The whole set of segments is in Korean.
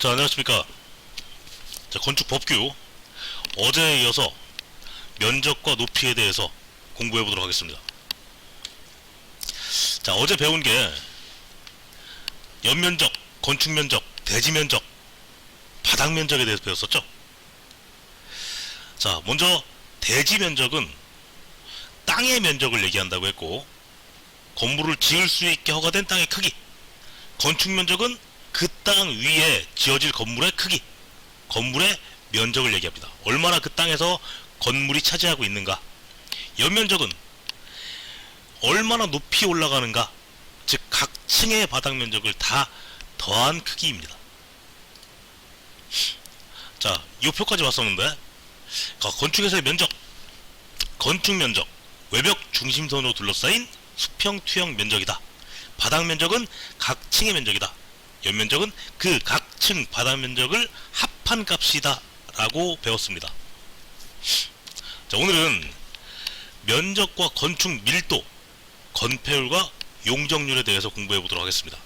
자, 안녕하십니까. 자, 건축 법규 어제에 이어서 면적과 높이에 대해서 공부해 보도록 하겠습니다. 자, 어제 배운 게 연면적, 건축면적, 대지면적, 바닥면적에 대해서 배웠었죠. 자, 먼저 대지면적은 땅의 면적을 얘기한다고 했고, 건물을 지을 수 있게 허가된 땅의 크기. 건축면적은 그 땅 위에 지어질 건물의 크기, 건물의 면적을 얘기합니다. 얼마나 그 땅에서 건물이 차지하고 있는가. 연면적은 얼마나 높이 올라가는가, 즉 각 층의 바닥 면적을 다 더한 크기입니다. 자, 이 표까지 봤었는데, 건축에서의 면적, 건축면적, 외벽 중심선으로 둘러싸인 수평 투영 면적이다. 바닥 면적은 각 층의 면적이다. 연면적은 그 각 층 바닥 면적을 합한 값이다 라고 배웠습니다. 자, 오늘은 면적과 건축 밀도, 건폐율과 용적률에 대해서 공부해 보도록 하겠습니다.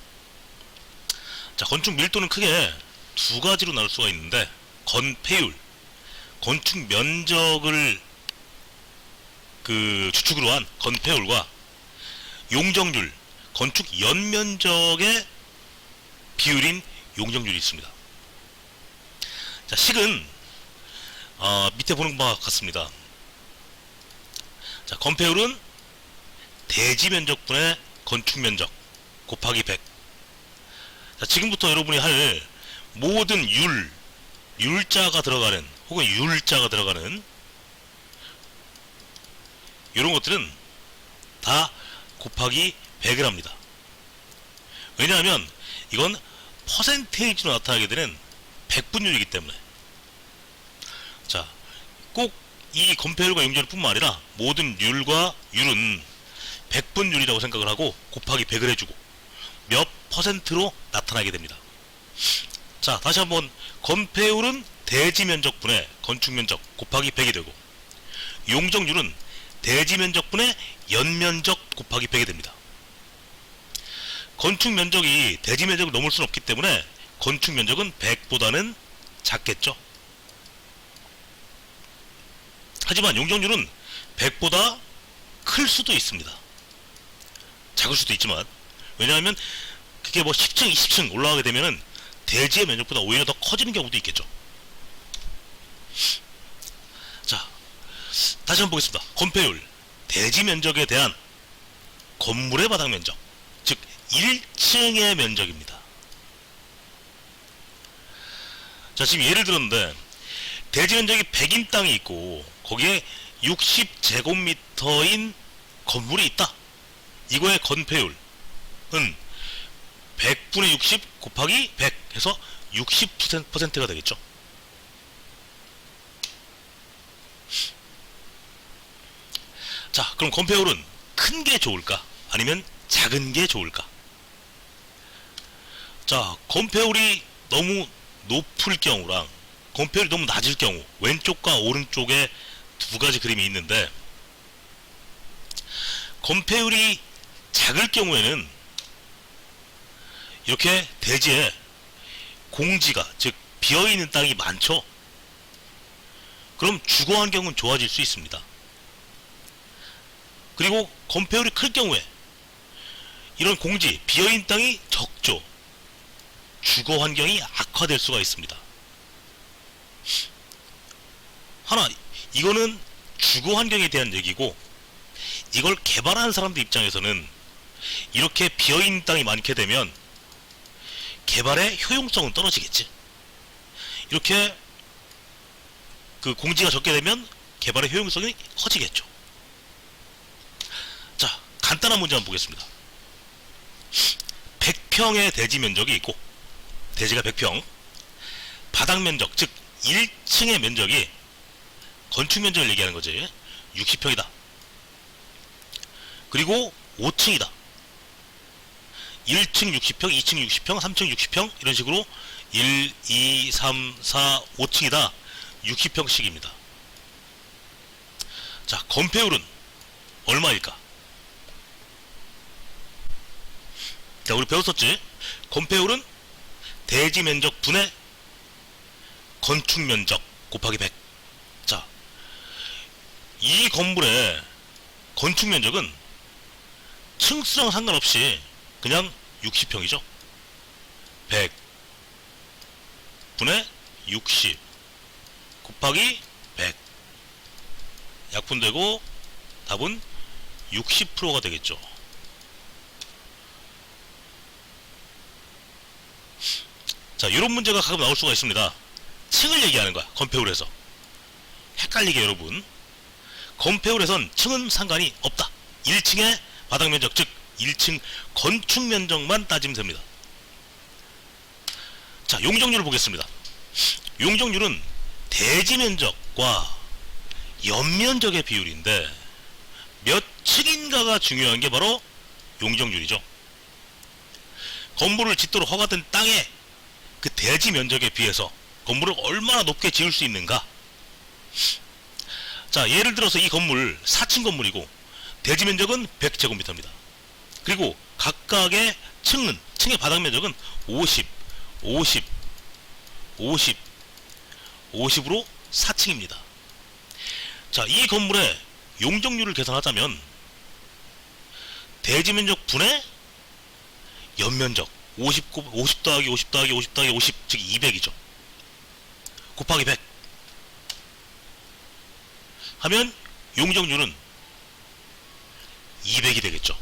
자, 건축 밀도는 크게 두 가지로 나눌 수가 있는데, 건폐율, 건축 면적을 주축으로 한 건폐율과 용적률, 건축 연면적의 비율인 용적률이 있습니다. 자, 식은 밑에 보는 바와 같습니다. 자, 건폐율은 대지면적분의 건축면적 곱하기 100. 자, 지금부터 여러분이 할 모든 율자가 들어가는, 혹은 율자가 들어가는 이런 것들은 다 곱하기 100을 합니다. 왜냐하면 이건 퍼센테이지로 나타나게 되는 백분율이기 때문에. 자, 꼭 이 건폐율과 용적률 뿐만 아니라 모든 율과 율은 백분율이라고 생각을 하고 곱하기 100을 해주고 몇 퍼센트로 나타나게 됩니다. 자, 다시 한번, 건폐율은 대지면적분의 건축면적 곱하기 100이 되고, 용적률은 대지면적분의 연면적 곱하기 100이 됩니다. 건축면적이 대지면적을 넘을 수는 없기 때문에 건축면적은 100보다는 작겠죠. 하지만 용적률은 100보다 클 수도 있습니다. 작을 수도 있지만, 왜냐하면 그게 뭐 10층, 20층 올라가게 되면은 대지의 면적보다 오히려 더 커지는 경우도 있겠죠. 자, 다시 한번 보겠습니다. 건폐율, 대지 면적에 대한 건물의 바닥 면적, 즉 1층의 면적입니다. 자, 지금 예를 들었는데, 대지 면적이 100인 땅이 있고 거기에 60제곱미터인 건물이 있다. 이거의 건폐율은 100분의 60 곱하기 100 해서 60%가 되겠죠. 자, 그럼 건폐율은 큰 게 좋을까? 아니면 작은 게 좋을까? 자, 건폐율이 너무 높을 경우랑 건폐율이 너무 낮을 경우, 왼쪽과 오른쪽에 두 가지 그림이 있는데, 건폐율이 작을 경우에는 이렇게 대지에 공지가, 즉 비어있는 땅이 많죠. 그럼 주거 환경은 좋아질 수 있습니다. 그리고 건폐율이 클 경우에 이런 공지, 비어있는 땅이 적죠. 주거 환경이 악화될 수가 있습니다. 하나, 이거는 주거 환경에 대한 얘기고, 이걸 개발하는 사람들 입장에서는 이렇게 비어있는 땅이 많게 되면 개발의 효용성은 떨어지겠지. 이렇게 공지가 적게 되면 개발의 효용성이 커지겠죠. 자, 간단한 문제 한번 보겠습니다. 100평의 대지 면적이 있고, 대지가 100평, 바닥 면적, 즉 1층의 면적이, 건축 면적을 얘기하는 거지, 60평이다. 그리고 5층이다. 1층 60평, 2층 60평, 3층 60평, 이런 식으로 1, 2, 3, 4, 5층이다. 60평씩입니다. 자, 건폐율은 얼마일까? 자, 우리 배웠었지? 건폐율은 대지 면적 분의 건축 면적 곱하기 100. 자, 이 건물의 건축 면적은 층수랑 상관없이 그냥 60평이죠. 100 분의 60 곱하기 100. 약분되고 답은 60%가 되겠죠. 자, 이런 문제가 가끔 나올 수가 있습니다. 층을 얘기하는 거야, 건폐율에서. 헷갈리게 여러분. 건폐율에선 층은 상관이 없다. 1층의 바닥 면적, 즉 1층 건축 면적만 따지면 됩니다. 자, 용적률을 보겠습니다. 용적률은 대지 면적과 연면적의 비율인데 몇 층인가가 중요한 게 바로 용적률이죠. 건물을 짓도록 허가된 땅의 그 대지 면적에 비해서 건물을 얼마나 높게 지을 수 있는가. 자, 예를 들어서 이 건물 4층 건물이고 대지 면적은 100제곱미터입니다. 그리고 각각의 층의 바닥 면적은 50, 50, 50, 50으로 4층입니다. 자, 이 건물의 용적률을 계산하자면 대지 면적 분의 연면적 50 더하기 50 더하기 50 더하기 50, 즉 200이죠. 곱하기 100 하면 용적률은 200이 되겠죠.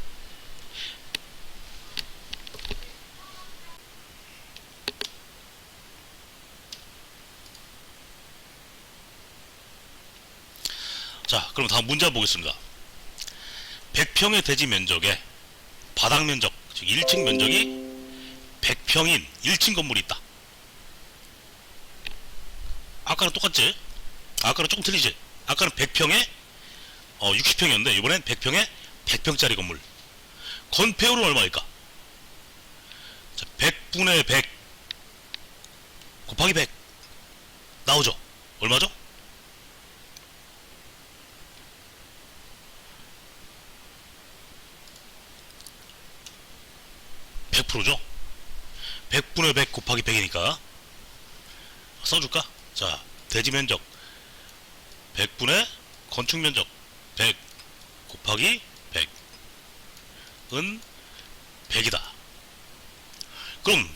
자, 그럼 다음 문제 한번 보겠습니다. 100평의 대지 면적에 바닥 면적, 즉 1층 면적이 100평인 1층 건물이 있다. 아까랑 똑같지? 아까랑 조금 틀리지? 아까는 100평에 60평이었는데 이번엔 100평에 100평짜리 건물. 건폐율은 얼마일까? 자, 100분의 100 곱하기 100 나오죠? 얼마죠? 100%죠? 100분의 100 곱하기 100이니까 써줄까? 자, 대지 면적 100분의 건축 면적 100 곱하기 100은 100이다. 그럼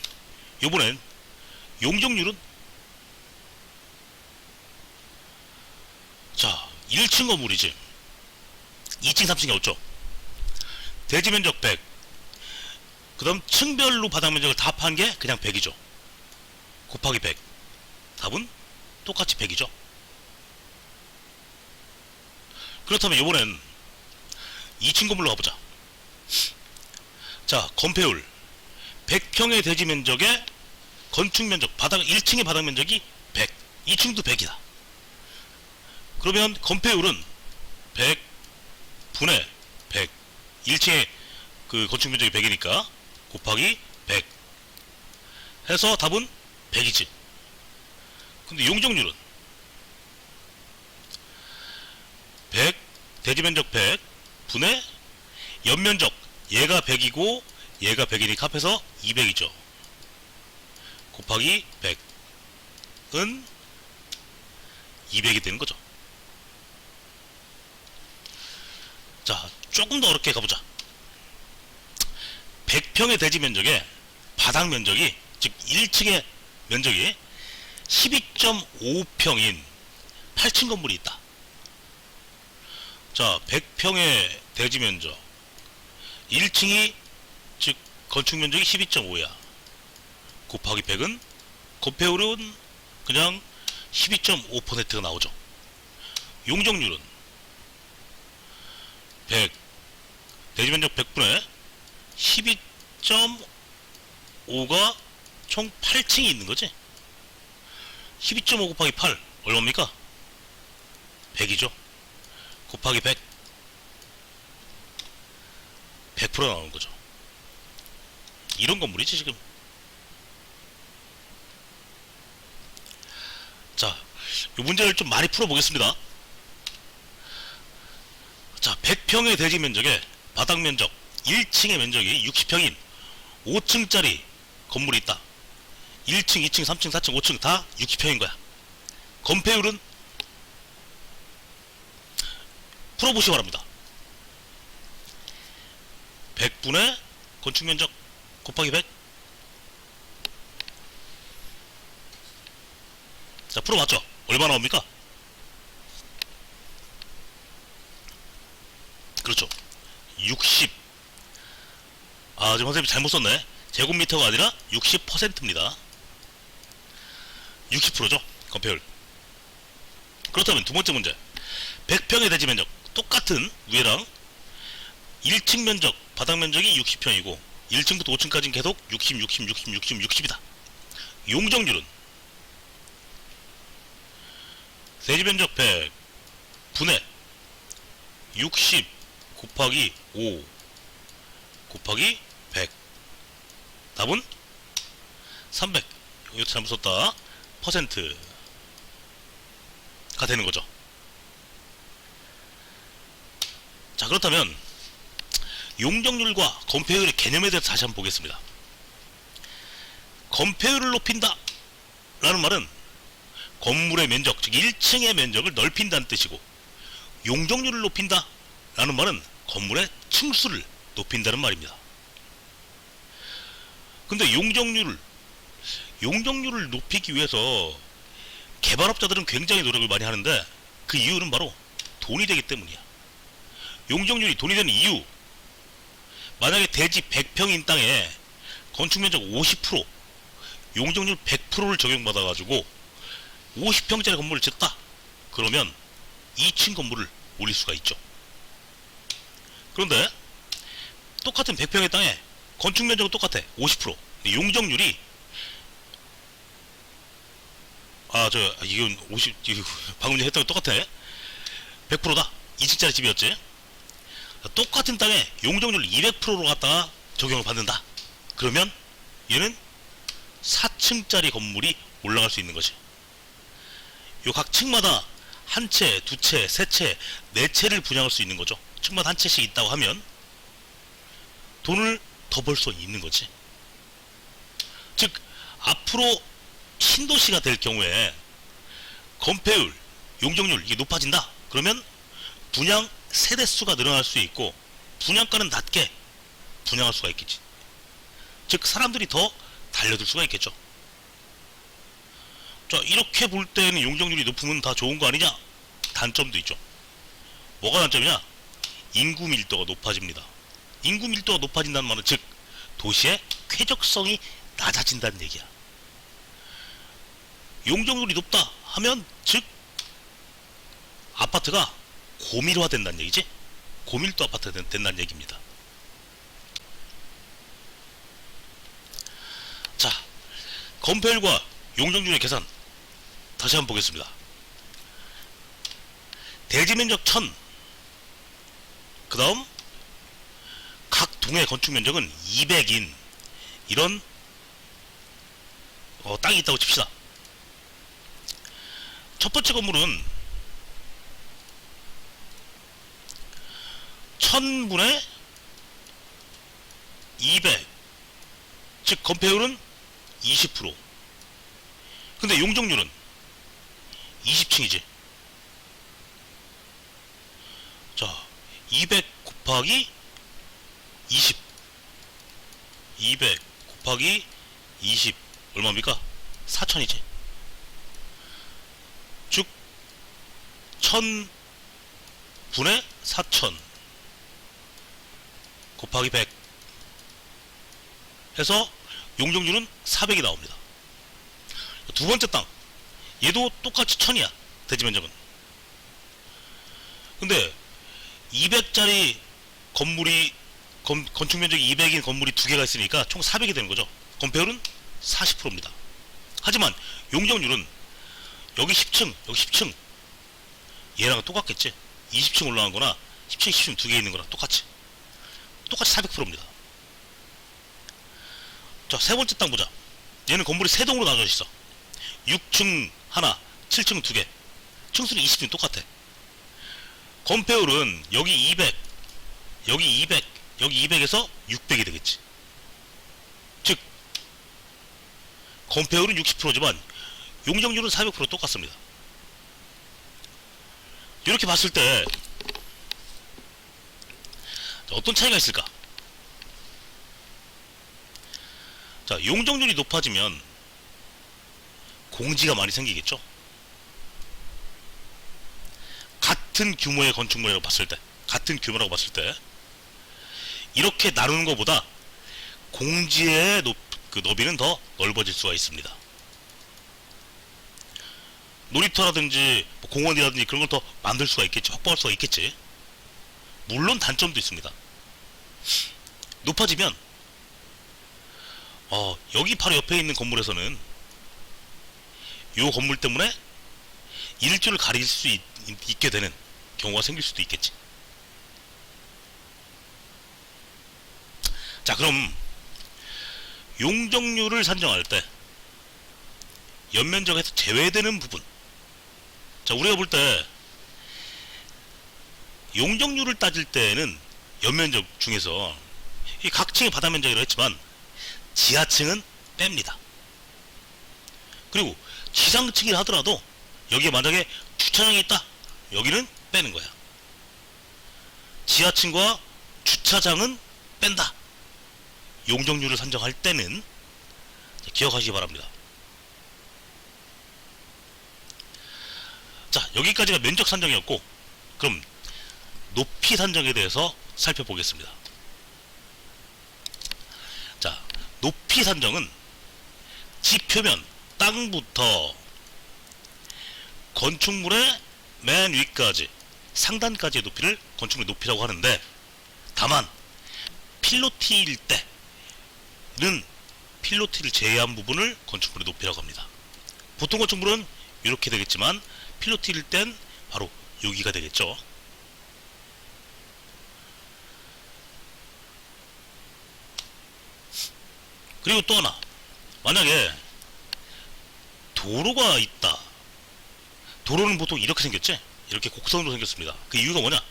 요번엔 용적률은, 자, 1층 건물이지. 2층 3층이 없죠. 대지 면적 100, 그 다음 층별로 바닥 면적을 다 합한 게 그냥 100이죠. 곱하기 100. 답은 똑같이 100이죠. 그렇다면 이번엔 2층 건물로 가보자. 자, 건폐율 100평의 대지 면적에 건축 면적, 1층의 바닥 면적이 100, 2층도 100이다. 그러면 건폐율은 100 분의 100, 1층의 그 건축 면적이 100이니까 곱하기 100 해서 답은 100이지. 근데 용적률은 100 대지 면적 100 분의 연면적, 얘가 100이고 얘가 100이니까 합해서 200이죠. 곱하기 100은 200이 되는 거죠. 자, 조금 더 어렵게 가보자. 100평의 대지 면적에 바닥 면적이, 즉 1층의 면적이 12.5평인 8층 건물이 있다. 자, 100평의 대지 면적 1층이, 즉 건축 면적이 12.5야. 곱하기 100은 건폐율은 그냥 12.5%가 나오죠. 용적률은 100 대지 면적 100분의 12.5가 총 8층이 있는 거지. 12.5 곱하기 8 얼마입니까? 100이죠. 곱하기 100 100% 나오는 거죠. 이런 건물이지 지금. 자, 이 문제를 좀 많이 풀어보겠습니다. 자, 100평의 대지 면적에 바닥 면적 1층의 면적이 60평인 5층짜리 건물이 있다. 1층, 2층, 3층, 4층, 5층 다 60평인 거야. 건폐율은 풀어보시기 바랍니다. 100분의 건축면적 곱하기 100. 자, 풀어봤죠? 얼마 나옵니까? 그렇죠. 60. 아, 지금 선생님이 잘못 썼네. 제곱미터가 아니라 60%입니다. 60%죠. 건폐율. 그렇다면 두 번째 문제. 100평의 대지 면적. 똑같은 위에랑 1층 면적, 바닥 면적이 60평이고 1층부터 5층까지는 계속 60, 60, 60, 60, 60이다. 용적률은 대지 면적 100 분의 60 곱하기 5 곱하기 100. 답은 300. 이거 잘못 썼다. 퍼센트가 되는 거죠. 자, 그렇다면 용적률과 건폐율의 개념에 대해서 다시 한번 보겠습니다. 건폐율을 높인다 라는 말은 건물의 면적, 즉 1층의 면적을 넓힌다는 뜻이고, 용적률을 높인다 라는 말은 건물의 층수를 높인다는 말입니다. 근데 용적률을 높이기 위해서 개발업자들은 굉장히 노력을 많이 하는데, 그 이유는 바로 돈이 되기 때문이야. 용적률이 돈이 되는 이유, 만약에 대지 100평인 땅에 건축면적 50%, 용적률 100%를 적용받아가지고 50평짜리 건물을 짓다, 그러면 2층 건물을 올릴 수가 있죠. 그런데 똑같은 100평의 땅에 건축면적은 똑같아, 50%. 용적률이 이건 50, 방금 전에 했던 거 똑같아. 100%다. 2층짜리 집이었지. 똑같은 땅에 용적률 200%로 갖다가 적용을 받는다. 그러면 얘는 4층짜리 건물이 올라갈 수 있는 거지. 요 각 층마다 한 채, 두 채, 세 채, 네 채를 분양할 수 있는 거죠. 층마다 한 채씩 있다고 하면 돈을 더 벌 수 있는 거지. 즉, 앞으로 신도시가 될 경우에 건폐율, 용적률 이게 높아진다. 그러면 분양 세대수가 늘어날 수 있고 분양가는 낮게 분양할 수가 있겠지. 즉, 사람들이 더 달려들 수가 있겠죠. 자, 이렇게 볼 때는 용적률이 높으면 다 좋은 거 아니냐? 단점도 있죠. 뭐가 단점이냐? 인구 밀도가 높아집니다. 인구 밀도가 높아진다는 말은 즉 도시의 쾌적성이 낮아진다는 얘기야. 용적률이 높다 하면 즉 아파트가 고밀화 된다는 얘기지. 고밀도 아파트가 된다는 얘기입니다. 자, 건폐율과 용적률의 계산 다시 한번 보겠습니다. 대지면적 1000, 그 다음 각 동의 건축면적은 200인 이런 땅이 있다고 칩시다. 첫 번째 건물은 1000분의 200, 즉 건폐율은 20%. 근데 용적률은 20층이지. 자, 200 곱하기 20, 200 곱하기 20 얼마입니까? 4000이지. 즉 1000분의 4000 곱하기 100 해서 용적률은 400이 나옵니다. 두 번째 땅, 얘도 똑같이 1000이야. 대지면적은. 근데 200짜리 건물이 건축면적이 200인 건물이 두 개가 있으니까 총 400이 되는 거죠. 건폐율은 40%입니다. 하지만 용적률은 여기 10층, 여기 10층 얘랑 똑같겠지. 20층 올라간 거나 10층, 10층 두 개 있는 거랑 똑같이 400%입니다. 자, 세 번째 땅 보자. 얘는 건물이 세 동으로 나눠져 있어. 6층 하나, 7층 두 개. 층수는 20층 똑같아. 건폐율은 여기 200, 여기 200, 여기 200에서 600이 되겠지. 즉 건폐율은 60%지만 용적률은 400% 똑같습니다. 이렇게 봤을 때 어떤 차이가 있을까? 자, 용적률이 높아지면 공지가 많이 생기겠죠? 같은 규모의 건축물이라고 봤을 때, 같은 규모라고 봤을 때, 이렇게 나누는 것보다 공지의 너비는 더 넓어질 수가 있습니다. 놀이터라든지 뭐 공원이라든지 그런 걸 더 만들 수가 있겠지, 확보할 수가 있겠지. 물론 단점도 있습니다. 높아지면 여기 바로 옆에 있는 건물에서는 이 건물 때문에 일조를 가릴 수 있게 되는 경우가 생길 수도 있겠지. 자, 그럼 용적률을 산정할 때 연면적에서 제외되는 부분, 자, 우리가 볼 때 용적률을 따질 때는 연면적 중에서 이 각 층의 바닥 면적이라고 했지만 지하층은 뺍니다. 그리고 지상층이라 하더라도 여기에 만약에 주차장이 있다, 여기는 빼는 거야. 지하층과 주차장은 뺀다. 용적률을 산정할 때는 기억하시기 바랍니다. 자, 여기까지가 면적 산정이었고, 그럼 높이 산정에 대해서 살펴보겠습니다. 자, 높이 산정은 집 표면 땅부터 건축물의 맨 위까지 상단까지의 높이를 건축물의 높이라고 하는데, 다만 필로티일 때는 필로티를 제외한 부분을 건축물의 높이라고 합니다. 보통 건축물은 이렇게 되겠지만 필로티일 땐 바로 여기가 되겠죠. 그리고 또 하나, 만약에 도로가 있다. 도로는 보통 이렇게 생겼지? 이렇게 곡선으로 생겼습니다. 그 이유가 뭐냐?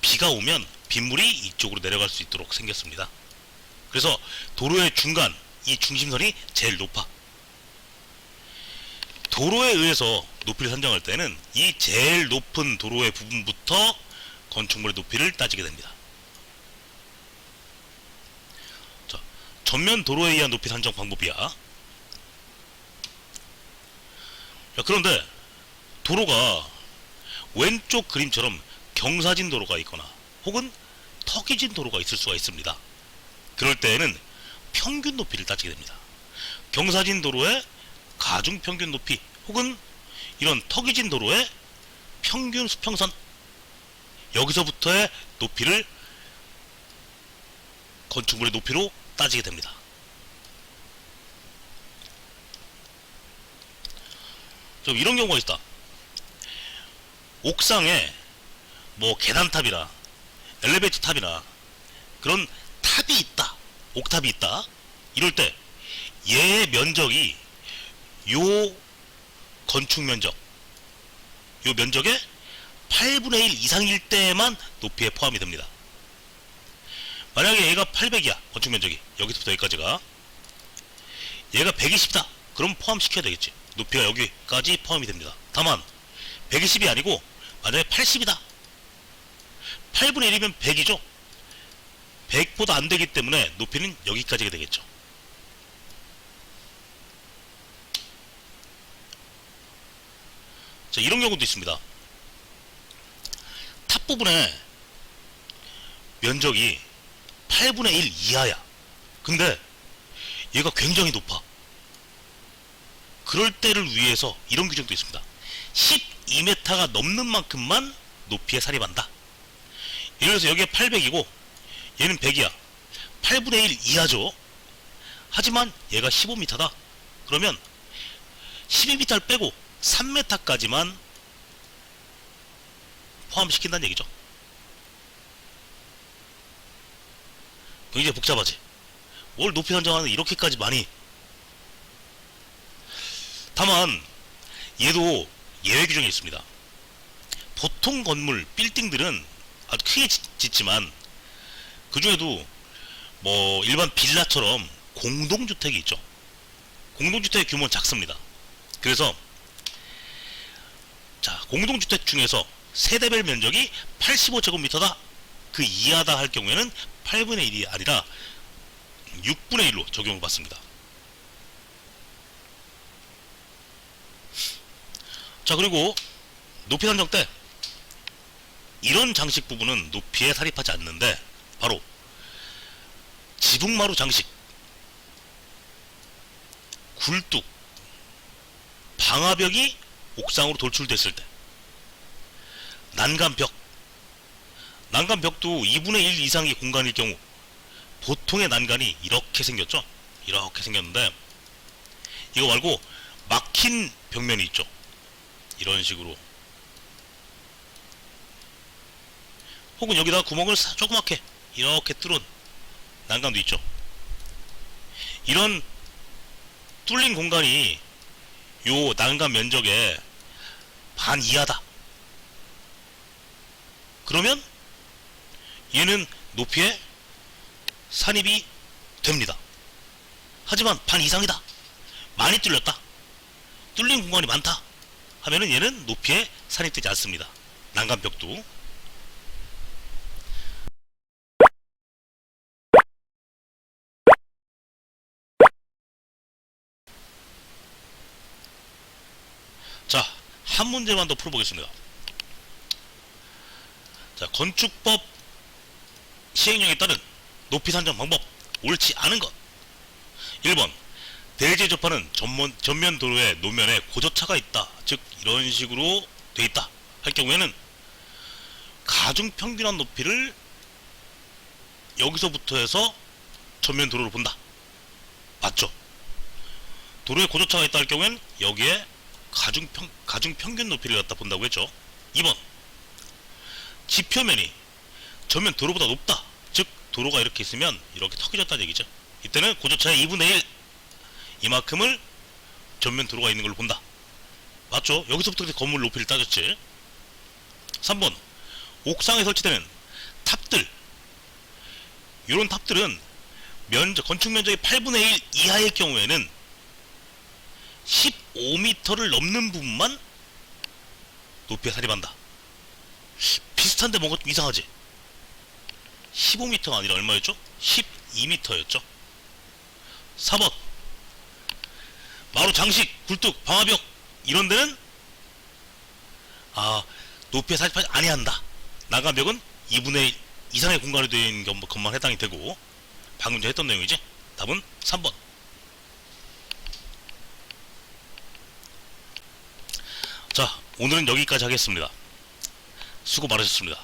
비가 오면 빗물이 이쪽으로 내려갈 수 있도록 생겼습니다. 그래서 도로의 중간, 이 중심선이 제일 높아. 도로에 의해서 높이를 산정할 때는 이 제일 높은 도로의 부분부터 건축물의 높이를 따지게 됩니다. 자, 전면 도로에 의한 높이 산정 방법이야. 자, 그런데 도로가 왼쪽 그림처럼 경사진 도로가 있거나 혹은 턱이진 도로가 있을 수가 있습니다. 그럴 때에는 평균 높이를 따지게 됩니다. 경사진 도로의 가중 평균 높이 혹은 이런 턱이진 도로의 평균 수평선, 여기서부터의 높이를 건축물의 높이로 따지게 됩니다. 좀 이런 경우가 있다. 옥상에 뭐 계단탑이나 엘리베이터 탑이나 그런 탑이 있다, 옥탑이 있다. 이럴 때 얘의 면적이 요 건축 면적, 요 면적의 8분의 1 이상일 때만 높이에 포함이 됩니다. 만약에 얘가 800이야, 건축 면적이 여기서부터 여기까지가, 얘가 120이다, 그럼 포함시켜야 되겠지. 높이가 여기까지 포함이 됩니다. 다만 120이 아니고 만약에 80이다, 8분의 1이면 100이죠. 100보다 안 되기 때문에 높이는 여기까지가 되겠죠. 자, 이런 경우도 있습니다. 탑 부분에 면적이 8분의 1 이하야. 근데 얘가 굉장히 높아. 그럴 때를 위해서 이런 규정도 있습니다. 12m가 넘는 만큼만 높이에 산입한다. 예를 들어서 여기가 800이고 얘는 100이야. 8분의 1 이하죠. 하지만 얘가 15m다. 그러면 12m를 빼고 3m까지만 포함시킨다는 얘기죠. 굉장히 복잡하지. 뭘 높이 산정하는 이렇게까지 많이. 다만 얘도 예외 규정이 있습니다. 보통 건물, 빌딩들은 아주 크게 짓지만 그 중에도 뭐 일반 빌라처럼 공동주택이 있죠. 공동주택의 규모는 작습니다. 그래서 자, 공동주택 중에서 세대별 면적이 85제곱미터다. 그 이하다 할 경우에는 8분의 1이 아니라 6분의 1로 적용을 받습니다. 자, 그리고 높이 산정 때 이런 장식 부분은 높이에 사립하지 않는데, 바로 지붕마루 장식, 굴뚝, 방화벽이 옥상으로 돌출됐을 때, 난간벽도 2분의 1 이상의 공간일 경우, 보통의 난간이 이렇게 생겼죠. 이렇게 생겼는데, 이거 말고 막힌 벽면이 있죠. 이런 식으로, 혹은 여기다 구멍을 조그맣게 이렇게 뚫은 난간도 있죠. 이런 뚫린 공간이 요 난간 면적의 반 이하다. 그러면 얘는 높이에 산입이 됩니다. 하지만 반 이상이다, 많이 뚫렸다, 뚫린 공간이 많다 하면은 얘는 높이에 산입되지 않습니다. 난간벽도. 자, 한 문제만 더 풀어보겠습니다. 자, 건축법 시행령에 따른 높이 산정 방법, 옳지 않은 것. 1번, 대지에 접하는 전면 도로의 노면에 고저차가 있다, 즉 이런 식으로 돼 있다 할 경우에는 가중평균한 높이를 여기서부터 해서 전면 도로로 본다. 맞죠? 도로에 고저차가 있다 할 경우에는 여기에 가중평균 높이를 갖다 본다고 했죠. 2번, 지표면이 전면 도로보다 높다, 즉 도로가 이렇게 있으면 이렇게 턱이 졌다는 얘기죠. 이때는 고저차의 2분의 1 이만큼을 전면 도로가 있는 걸로 본다. 맞죠? 여기서부터 건물 높이를 따졌지. 3번, 옥상에 설치되는 탑들, 이런 탑들은 건축 면적의 8분의 1 이하의 경우에는 15m를 넘는 부분만 높이에 사립한다. 비슷한데 뭔가 좀 이상하지? 15m가 아니라 얼마였죠? 12m였죠. 4번, 마루 장식, 굴뚝, 방화벽 이런 데는 높이에 사립하지 아니한다. 난간벽은 2분의 1 이상의 공간이 되어 있는 것만 해당이 되고, 방금 전에 했던 내용이지. 답은 3번. 자, 오늘은 여기까지 하겠습니다. 수고 많으셨습니다.